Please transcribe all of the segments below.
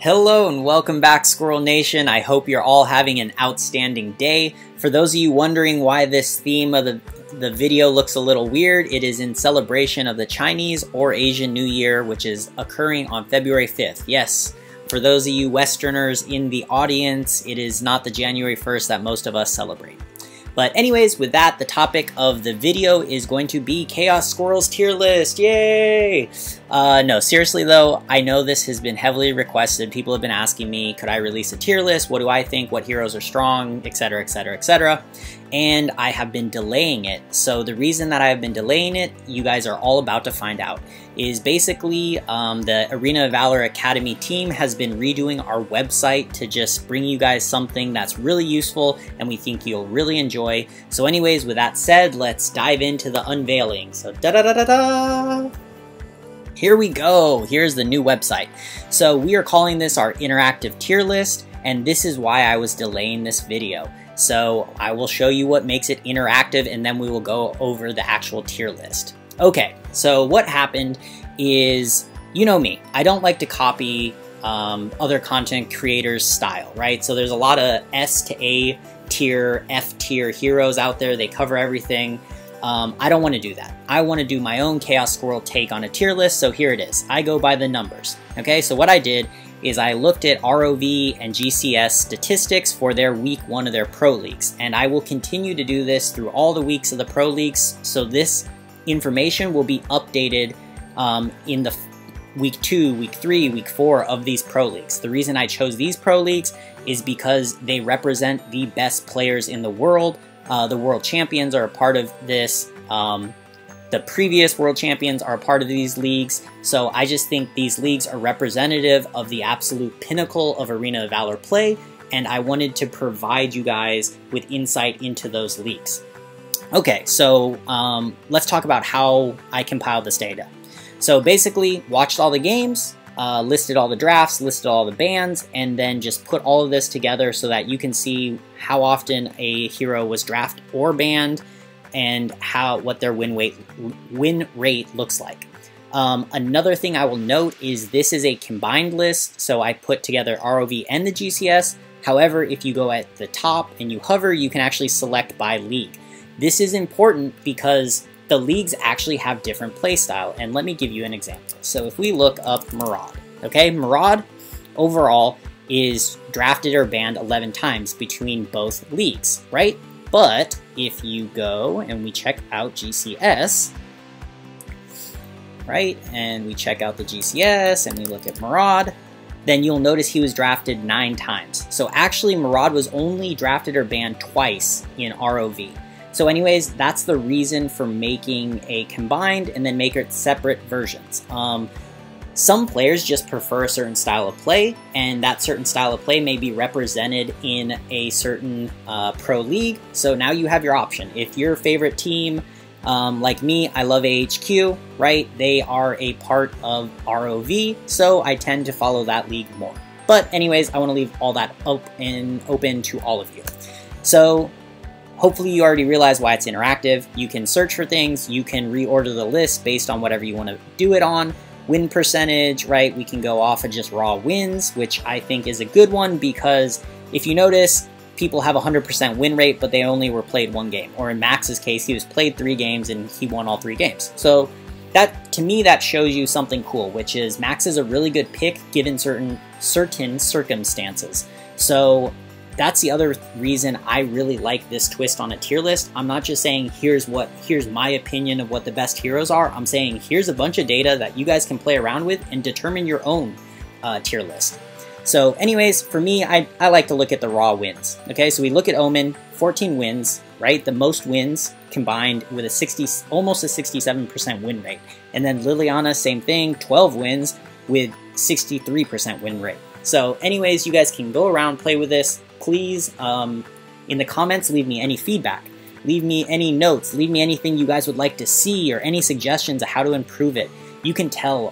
Hello and welcome back, Squirrel Nation. I hope you're all having an outstanding day. For those of you wondering why this theme of the video looks a little weird, it is in celebration of the Chinese or Asian New Year, which is occurring on February 5th. Yes, for those of you Westerners in the audience, it is not the January 1st that most of us celebrate. But anyways, with that, the topic of the video is going to be Chaos Squirrel's tier list. Yay! No, seriously though, I know this has been heavily requested. People have been asking me, could I release a tier list? What do I think? What heroes are strong? Etc, etc, etc. And I have been delaying it. So the reason that I have been delaying it, you guys are all about to find out, is basically the Arena of Valor Academy team has been redoing our website to just bring you guys something that's really useful and we think you'll really enjoy. So anyways, with that said, let's dive into the unveiling. So da-da-da-da-da! Here we go. Here's the new website. So we are calling this our interactive tier list, and this is why I was delaying this video. So I will show you what makes it interactive and then we will go over the actual tier list. Okay, so what happened is, you know me, I don't like to copy other content creators' style, right? So there's a lot of S to A tier, F tier heroes out there. They cover everything. I don't want to do that. I want to do my own Chaos Squirrel take on a tier list, so here it is. I go by the numbers. Okay, so what I did is I looked at ROV and GCS statistics for their week 1 of their pro leagues, and I will continue to do this through all the weeks of the pro leagues, so this information will be updated in the week 2, week 3, week 4 of these pro leagues. The reason I chose these pro leagues is because they represent the best players in the world. The world champions are a part of this. The previous world champions are a part of these leagues. So I just think these leagues are representative of the absolute pinnacle of Arena of Valor play, and I wanted to provide you guys with insight into those leagues. Okay, so let's talk about how I compiled this data. So basically, watched all the games, listed all the drafts, listed all the bans, and then just put all of this together so that you can see how often a hero was drafted or banned and what their win rate looks like. Another thing I will note is this is a combined list, so I put together ROV and the GCS. However, if you go at the top and you hover, you can actually select by league. This is important because the leagues actually have different playstyle, and let me give you an example. So if we look up Maraud, okay, Maraud overall is drafted or banned 11 times between both leagues, right? But if you go and we check out GCS, right, and we check out the GCS and we look at Maraud, then you'll notice he was drafted 9 times. So actually Maraud was only drafted or banned twice in ROV. So anyways, that's the reason for making a combined and then make it separate versions. Some players just prefer a certain style of play, and that certain style of play may be represented in a certain pro league. So now you have your option. If your favorite team, like me, I love AHQ, right? They are a part of ROV, so I tend to follow that league more. But anyways, I want to leave all that open to all of you. So hopefully you already realize why it's interactive. You can search for things, you can reorder the list based on whatever you want to do it on. Win percentage, right? We can go off of just raw wins, which I think is a good one because if you notice, people have 100% win rate, but they only were played 1 game. Or in Max's case, he was played 3 games and he won all 3 games. So that, to me, that shows you something cool, which is Max is a really good pick given certain circumstances. So that's the other reason I really like this twist on a tier list. I'm not just saying here's my opinion of what the best heroes are. I'm saying here's a bunch of data that you guys can play around with and determine your own tier list. So anyways, for me, I like to look at the raw wins. Okay, so we look at Omen, 14 wins, right? The most wins combined with almost a 67% win rate. And then Liliana, same thing, 12 wins with 63% win rate. So anyways, you guys can go around, play with this. Please, in the comments, leave me any feedback. Leave me any notes. Leave me anything you guys would like to see or any suggestions of how to improve it. You can tell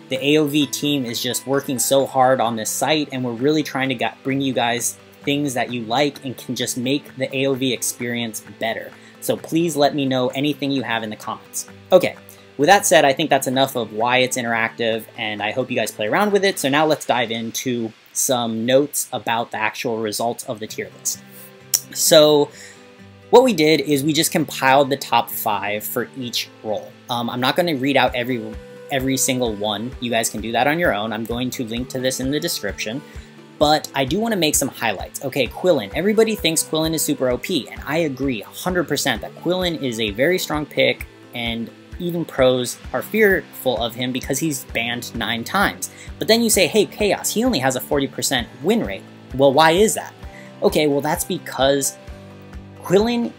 the AoV team is just working so hard on this site, and we're really trying to bring you guys things that you like and can just make the AoV experience better. So please let me know anything you have in the comments. Okay, with that said, I think that's enough of why it's interactive, and I hope you guys play around with it. So now let's dive into some notes about the actual results of the tier list. So what we did is we just compiled the top 5 for each role. I'm not going to read out every single one. You guys can do that on your own. I'm going to link to this in the description. But I do want to make some highlights. Okay, Quillen. Everybody thinks Quillen is super OP, and I agree 100% that Quillen is a very strong pick, and even pros are fearful of him because he's banned 9 times. But then you say, hey, Chaos, he only has a 40% win rate. Well, why is that? Okay, well, that's because Quillen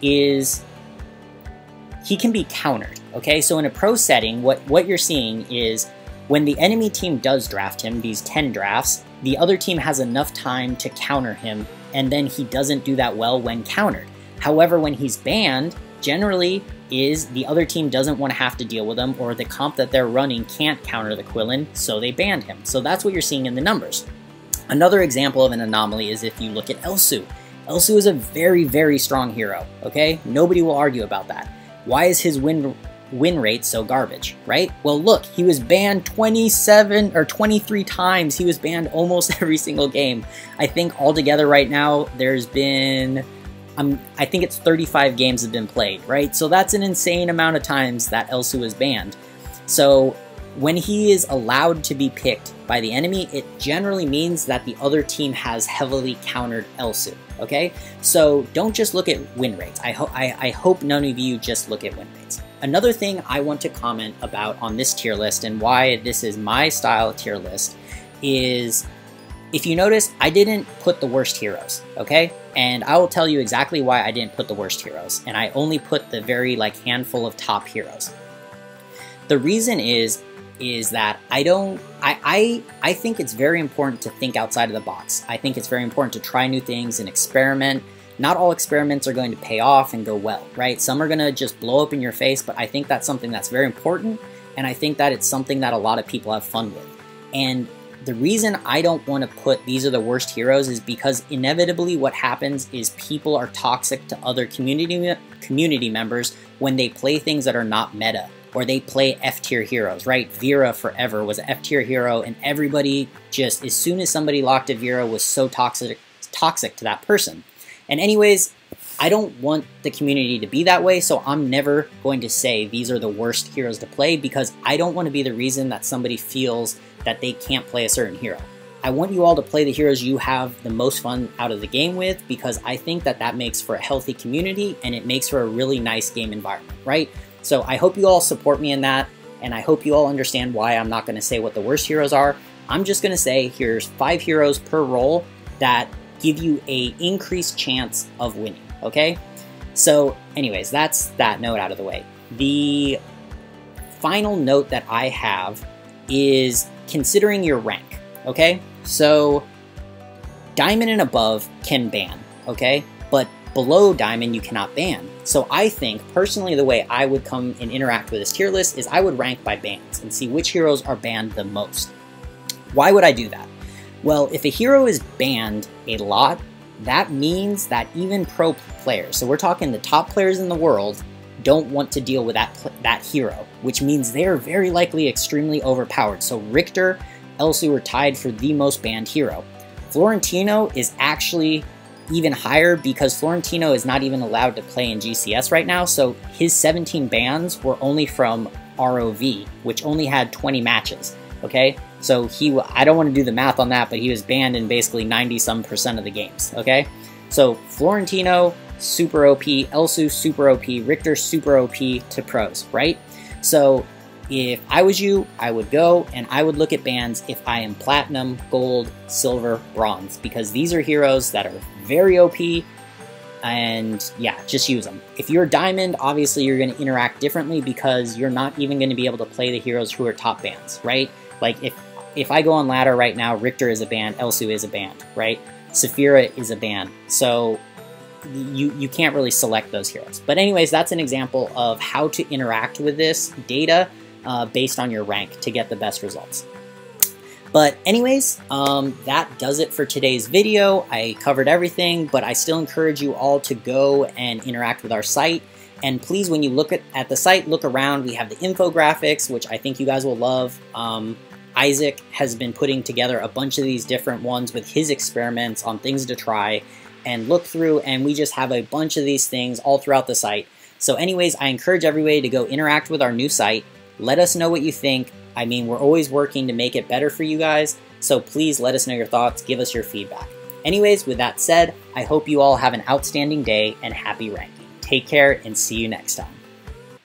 he can be countered, okay? So in a pro setting, what you're seeing is when the enemy team does draft him, these 10 drafts, the other team has enough time to counter him, and then he doesn't do that well when countered. However, when he's banned, generally is the other team doesn't want to have to deal with him, or the comp that they're running can't counter the Quillen, so they banned him. So that's what you're seeing in the numbers. Another example of an anomaly is if you look at Elsu. Elsu is a very, very strong hero, okay? Nobody will argue about that. Why is his win rate so garbage, right? Well, look, he was banned 27 or 23 times. He was banned almost every single game. I think altogether right now, there's been, I think it's 35 games have been played, right? So that's an insane amount of times that Elsu is banned. So when he is allowed to be picked by the enemy, it generally means that the other team has heavily countered Elsu, okay? So don't just look at win rates. I hope none of you just look at win rates. Another thing I want to comment about on this tier list and why this is my style tier list is, if you notice, I didn't put the worst heroes, okay? And I will tell you exactly why I didn't put the worst heroes, and I only put the very handful of top heroes. The reason is that I think it's very important to think outside of the box. I think it's very important to try new things and experiment. Not all experiments are going to pay off and go well, right? Some are going to just blow up in your face, but I think that's something that's very important, and I think that it's something that a lot of people have fun with. And the reason I don't want to put these are the worst heroes is because inevitably what happens is people are toxic to other community members when they play things that are not meta, or they play F-tier heroes, right? Vera forever was an F-tier hero, and everybody just, as soon as somebody locked a Vera, was so toxic to that person. And anyways, I don't want the community to be that way, so I'm never going to say these are the worst heroes to play, because I don't want to be the reason that somebody feels that they can't play a certain hero. I want you all to play the heroes you have the most fun out of the game with, because I think that that makes for a healthy community, and it makes for a really nice game environment, right? So I hope you all support me in that, and I hope you all understand why I'm not going to say what the worst heroes are. I'm just going to say here's 5 heroes per role that give you a increased chance of winning, okay? So anyways, that's that note out of the way. The final note that I have is considering your rank, okay? So Diamond and above can ban, okay? But below Diamond you cannot ban. So I think, personally, the way I would come and interact with this tier list is I would rank by bans and see which heroes are banned the most. Why would I do that? Well, if a hero is banned a lot, that means that even pro players, so we're talking the top players in the world, don't want to deal with that hero, which means they're very likely extremely overpowered. So Richter, Elsu are tied for the most banned hero. Florentino is actually even higher because Florentino is not even allowed to play in GCS right now, so his 17 bans were only from ROV, which only had 20 matches, okay? So I don't want to do the math on that, but he was banned in basically 90-some% of the games, okay? So Florentino, super OP, Elsu, super OP, Richter, super OP to pros, right? So if I was you, I would go and I would look at bans if I am platinum, gold, silver, bronze, because these are heroes that are very OP, and yeah, just use them. If you're diamond, obviously you're going to interact differently because you're not even going to be able to play the heroes who are top bans, right? Like if I go on ladder right now, Richter is a ban, Elsu is a ban, right? Saphira is a ban, so you can't really select those heroes. But anyways, that's an example of how to interact with this data based on your rank to get the best results. But anyways, that does it for today's video. I covered everything, but I still encourage you all to go and interact with our site. And please, when you look at the site, look around. We have the infographics, which I think you guys will love. Isaac has been putting together a bunch of these different ones with his experiments on things to try and look through, and we just have a bunch of these things all throughout the site. So anyways, I encourage everybody to go interact with our new site. Let us know what you think. I mean, we're always working to make it better for you guys, so please let us know your thoughts, give us your feedback. Anyways, with that said, I hope you all have an outstanding day and happy ranking. Take care and see you next time.